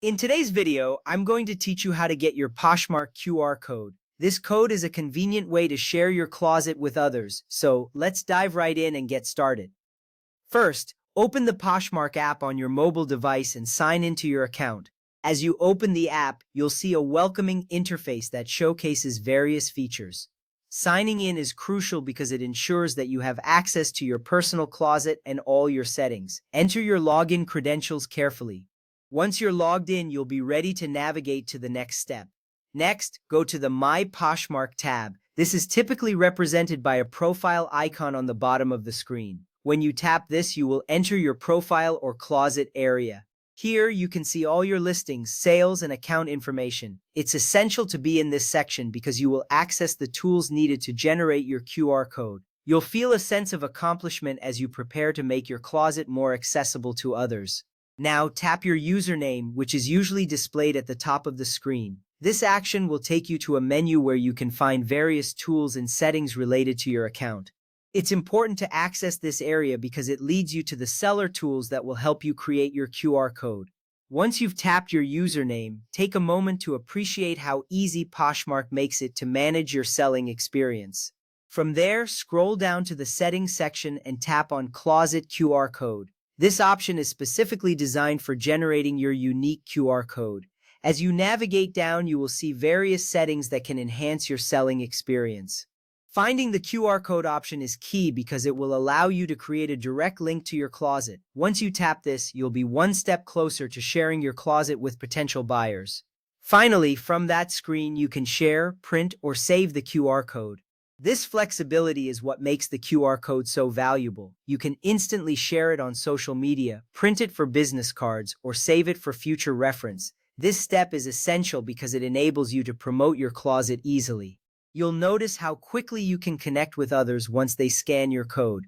In today's video, I'm going to teach you how to get your Poshmark QR code. This code is a convenient way to share your closet with others, so let's dive right in and get started. First, open the Poshmark app on your mobile device and sign into your account. As you open the app, you'll see a welcoming interface that showcases various features. Signing in is crucial because it ensures that you have access to your personal closet and all your settings. Enter your login credentials carefully. Once you're logged in, you'll be ready to navigate to the next step. Next, go to the My Poshmark tab. This is typically represented by a profile icon on the bottom of the screen. When you tap this, you will enter your profile or closet area. Here, you can see all your listings, sales, and account information. It's essential to be in this section because you will access the tools needed to generate your QR code. You'll feel a sense of accomplishment as you prepare to make your closet more accessible to others. Now tap your username, which is usually displayed at the top of the screen. This action will take you to a menu where you can find various tools and settings related to your account. It's important to access this area because it leads you to the seller tools that will help you create your QR code. Once you've tapped your username, take a moment to appreciate how easy Poshmark makes it to manage your selling experience. From there, scroll down to the settings section and tap on Closet QR Code. This option is specifically designed for generating your unique QR code. As you navigate down, you will see various settings that can enhance your selling experience. Finding the QR code option is key because it will allow you to create a direct link to your closet. Once you tap this, you'll be one step closer to sharing your closet with potential buyers. Finally, from that screen, you can share, print, or save the QR code. This flexibility is what makes the QR code so valuable. You can instantly share it on social media, print it for business cards, or save it for future reference. This step is essential because it enables you to promote your closet easily. You'll notice how quickly you can connect with others once they scan your code.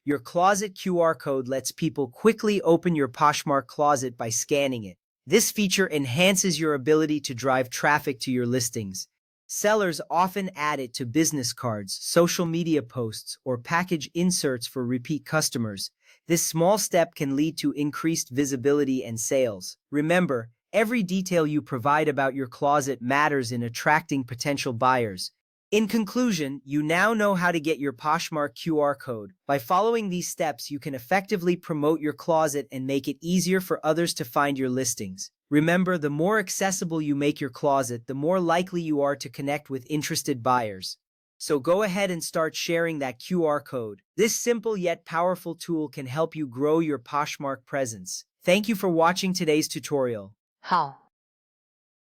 Your closet QR code lets people quickly open your Poshmark closet by scanning it. This feature enhances your ability to drive traffic to your listings. Sellers often add it to business cards, social media posts, or package inserts for repeat customers. This small step can lead to increased visibility and sales. Remember, every detail you provide about your closet matters in attracting potential buyers. In conclusion, you now know how to get your Poshmark QR code. By following these steps, you can effectively promote your closet and make it easier for others to find your listings. Remember, the more accessible you make your closet, the more likely you are to connect with interested buyers. So go ahead and start sharing that QR code. This simple yet powerful tool can help you grow your Poshmark presence. Thank you for watching today's tutorial.好。